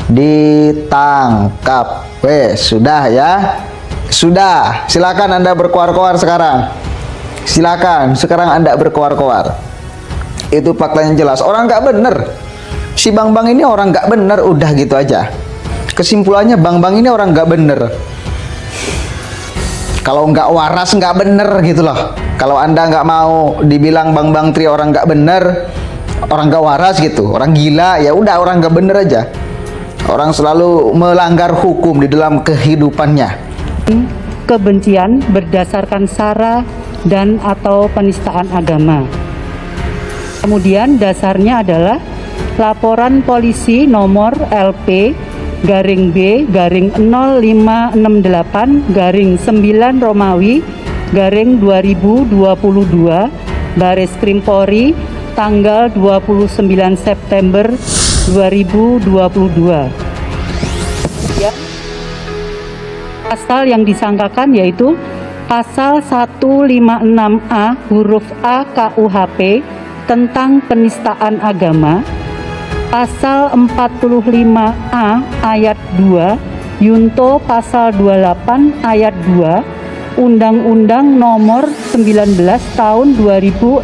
ditangkap. Wes, sudah ya. Sudah, silakan Anda berkoar-koar sekarang. Silakan, sekarang Anda berkoar-koar. Itu faktanya jelas. Orang nggak bener. Si Bang ini orang nggak bener, udah gitu aja. Kesimpulannya Bang ini orang nggak bener. Kalau nggak waras nggak bener gitu loh. Kalau Anda nggak mau dibilang Bang Tri orang nggak bener, orang nggak waras gitu, orang gila, ya udah orang nggak bener aja. Orang selalu melanggar hukum di dalam kehidupannya. Kebencian berdasarkan sara dan atau penistaan agama. Kemudian dasarnya adalah laporan polisi nomor LP garing B garing 0568 garing 9 Romawi garing 2022 Baris Krim Polri tanggal 29 September 2022. Ya. Pasal yang disangkakan yaitu pasal 156A huruf A KUHP tentang penistaan agama, pasal 45A ayat 2 Yunto pasal 28 ayat 2 Undang-Undang Nomor 19 Tahun 2016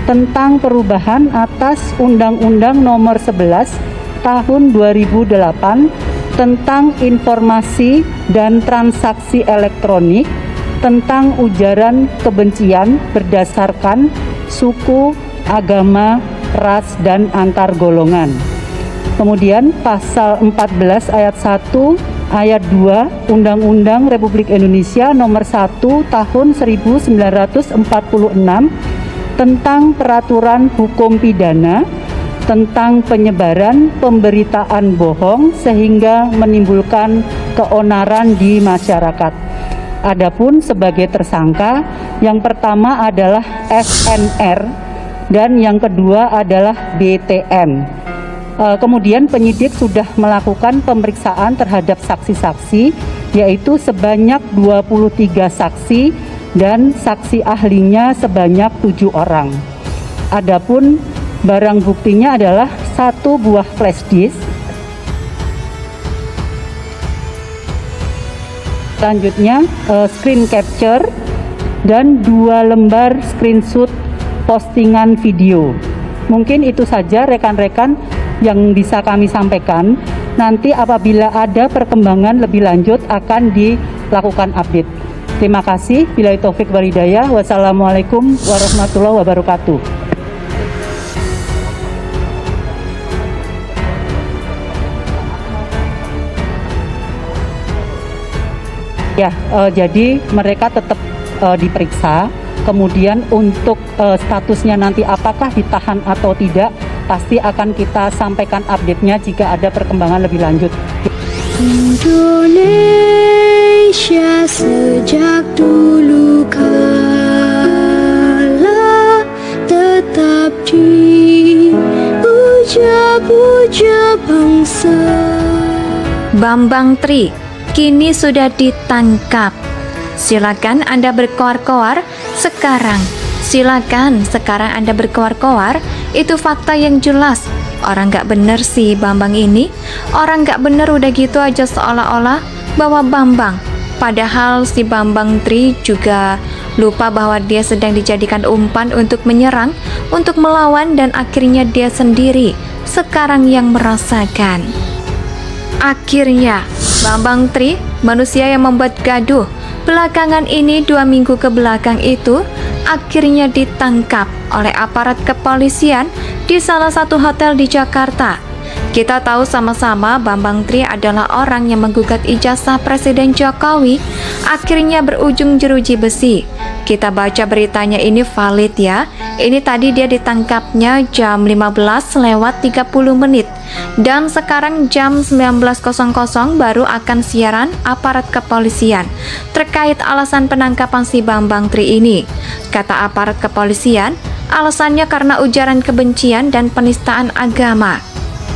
tentang perubahan atas Undang-Undang Nomor 11 Tahun 2008 tentang informasi dan transaksi elektronik, tentang ujaran kebencian berdasarkan suku, agama, ras, dan antar golongan. Kemudian pasal 14 ayat 1 ayat 2 Undang-Undang Republik Indonesia Nomor 1 Tahun 1946 tentang peraturan hukum pidana tentang penyebaran pemberitaan bohong sehingga menimbulkan keonaran di masyarakat. Adapun sebagai tersangka, yang pertama adalah SNR dan yang kedua adalah BTM. Kemudian penyidik sudah melakukan pemeriksaan terhadap saksi-saksi, yaitu sebanyak 23 saksi dan saksi ahlinya sebanyak 7 orang. Adapun barang buktinya adalah 1 buah flash disk. Selanjutnya screen capture dan 2 lembar screenshot postingan video. Mungkin itu saja rekan-rekan yang bisa kami sampaikan. Nanti apabila ada perkembangan lebih lanjut akan dilakukan update. Terima kasih. Billahi taufik wal hidayah. Wassalamualaikum warahmatullahi wabarakatuh. Ya, jadi mereka tetap diperiksa. Kemudian untuk statusnya nanti apakah ditahan atau tidak, pasti akan kita sampaikan update-nya jika ada perkembangan lebih lanjut. Indonesia sejak dulu kala tetap dipuja-puja bangsa. Bambang Tri kini sudah ditangkap. Silakan Anda berkoar-koar sekarang. Silakan sekarang Anda berkoar-koar. Itu fakta yang jelas. Orang nggak bener sih Bambang ini. Orang nggak bener udah gitu aja seolah-olah bahwa Bambang. Padahal si Bambang Tri juga lupa bahwa dia sedang dijadikan umpan untuk menyerang, untuk melawan, dan akhirnya dia sendiri sekarang yang merasakan. Akhirnya Bambang Tri, manusia yang membuat gaduh belakangan ini 2 minggu ke belakang itu, akhirnya ditangkap oleh aparat kepolisian di salah satu hotel di Jakarta. Kita tahu sama-sama Bambang Tri adalah orang yang menggugat ijazah Presiden Jokowi, akhirnya berujung jeruji besi. Kita baca beritanya ini valid ya. Ini tadi dia ditangkapnya jam 15:30 dan sekarang jam 19.00 baru akan siaran aparat kepolisian terkait alasan penangkapan si Bambang Tri ini. Kata aparat kepolisian, alasannya karena ujaran kebencian dan penistaan agama.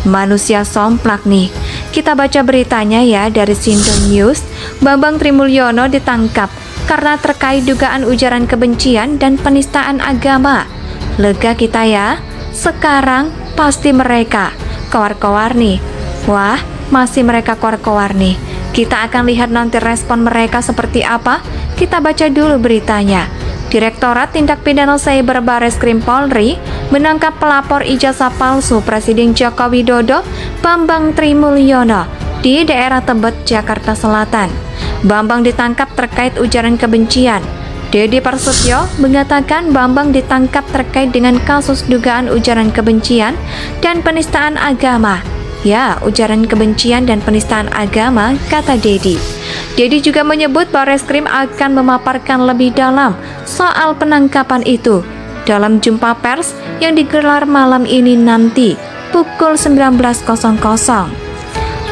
Manusia somplak nih. Kita baca beritanya ya dari Sindon News. Bambang Tri Mulyono ditangkap karena terkait dugaan ujaran kebencian dan penistaan agama. Lega kita ya. Sekarang pasti mereka Koar-koar nih. Wah, masih mereka koar-koar nih. Kita akan lihat nanti respon mereka seperti apa. Kita baca dulu beritanya. Direktorat Tindak Pidana Cyber Bareskrim Polri menangkap pelapor ijazah palsu Presiden Joko Widodo, Bambang Trimulyono, di daerah Tebet, Jakarta Selatan. Bambang ditangkap terkait ujaran kebencian. Dedi Prasetyo mengatakan Bambang ditangkap terkait dengan kasus dugaan ujaran kebencian dan penistaan agama. Ya, ujaran kebencian dan penistaan agama, kata Dedi. Dedi juga menyebut Bareskrim akan memaparkan lebih dalam soal penangkapan itu dalam jumpa pers yang digelar malam ini nanti pukul 19.00.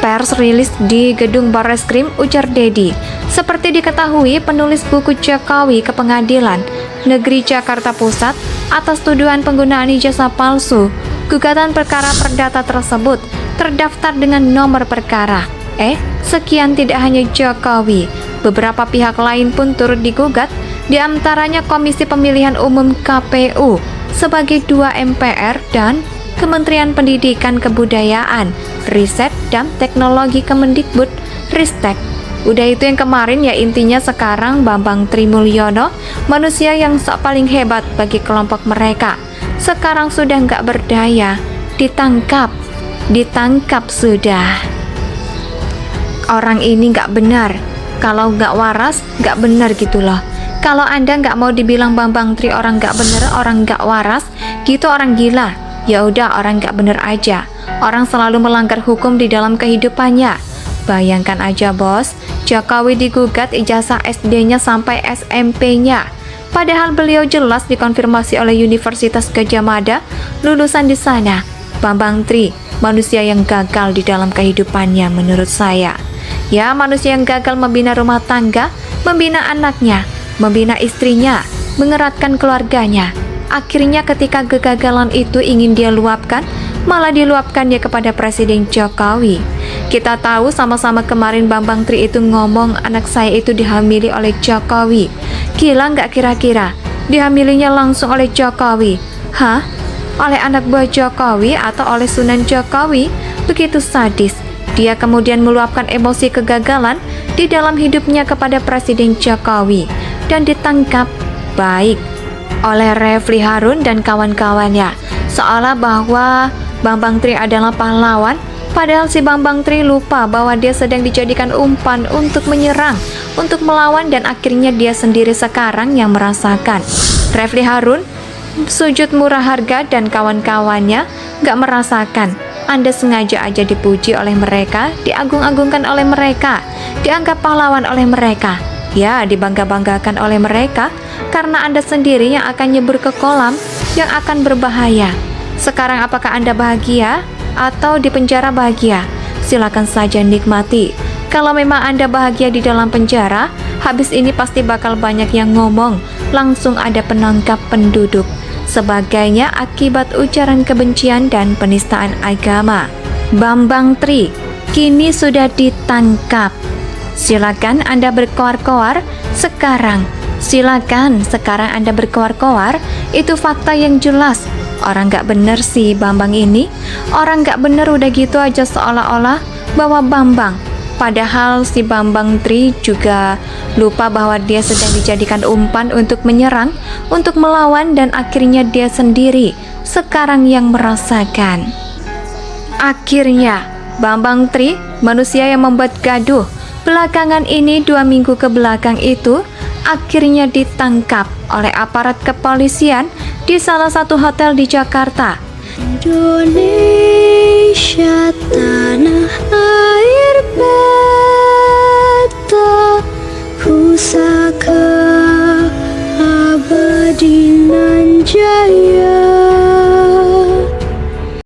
Pers rilis di gedung Bareskrim, ujar Dedi. Seperti diketahui, penulis buku Jokowi ke Pengadilan Negeri Jakarta Pusat atas tuduhan penggunaan ijazah palsu. Gugatan perkara perdata tersebut terdaftar dengan nomor perkara. Sekian tidak hanya Jokowi, beberapa pihak lain pun turut digugat, diantaranya Komisi Pemilihan Umum KPU sebagai 2 MPR dan Kementerian Pendidikan Kebudayaan, Riset dan Teknologi Kemendikbud, Ristek. Udah itu yang kemarin ya, intinya sekarang Bambang Trimulyono, manusia yang paling hebat bagi kelompok mereka, sekarang sudah nggak berdaya, ditangkap sudah. Orang ini nggak benar, kalau nggak waras nggak benar gitu loh. Kalau Anda nggak mau dibilang Bambang Tri orang nggak benar, orang nggak waras, gitu orang gila. Ya udah, orang nggak benar aja. Orang selalu melanggar hukum di dalam kehidupannya. Bayangkan aja bos, Jokowi digugat ijazah SD-nya sampai SMP-nya. Padahal beliau jelas dikonfirmasi oleh Universitas Gadjah Mada, lulusan di sana. Bambang Tri, manusia yang gagal di dalam kehidupannya menurut saya. Ya, manusia yang gagal membina rumah tangga, membina anaknya, membina istrinya, mengeratkan keluarganya. Akhirnya ketika kegagalan itu ingin dia luapkan, malah diluapkan dia kepada Presiden Jokowi. Kita tahu sama-sama kemarin Bambang Tri itu ngomong anak saya itu dihamili oleh Jokowi. Gila nggak kira-kira? Dihamilinya langsung oleh Jokowi. Hah? Oleh anak buah Jokowi atau oleh Sunan Jokowi? Begitu sadis. Dia kemudian meluapkan emosi kegagalan di dalam hidupnya kepada Presiden Jokowi dan ditangkap baik oleh Refli Harun dan kawan-kawannya, seolah bahwa Bambang Tri adalah pahlawan, padahal si Bambang Tri lupa bahwa dia sedang dijadikan umpan untuk menyerang, untuk melawan, dan akhirnya dia sendiri sekarang yang merasakan. Refli Harun, Sujud Murah Harga dan kawan-kawannya gak merasakan. Anda sengaja aja dipuji oleh mereka, diagung-agungkan oleh mereka, dianggap pahlawan oleh mereka, ya dibangga-banggakan oleh mereka, karena Anda sendiri yang akan nyebur ke kolam yang akan berbahaya. Sekarang apakah Anda bahagia atau di penjara bahagia? Silakan saja nikmati. Kalau memang Anda bahagia di dalam penjara, habis ini pasti bakal banyak yang ngomong, langsung ada penangkap penduduk sebagainya akibat ujaran kebencian dan penistaan agama. Bambang Tri kini sudah ditangkap. Silakan Anda berkoar-koar sekarang. Silakan sekarang Anda berkoar-koar. Itu fakta yang jelas. Orang gak bener sih Bambang ini. Orang gak bener udah gitu aja seolah-olah bahwa Bambang. Padahal si Bambang Tri juga lupa bahwa dia sedang dijadikan umpan untuk menyerang, untuk melawan, dan akhirnya dia sendiri sekarang yang merasakan. Akhirnya Bambang Tri, manusia yang membuat gaduh belakangan ini 2 minggu ke belakang itu, akhirnya ditangkap oleh aparat kepolisian di salah satu hotel di Jakarta. Indonesia tanah air beta, pusaka abadi nan jaya.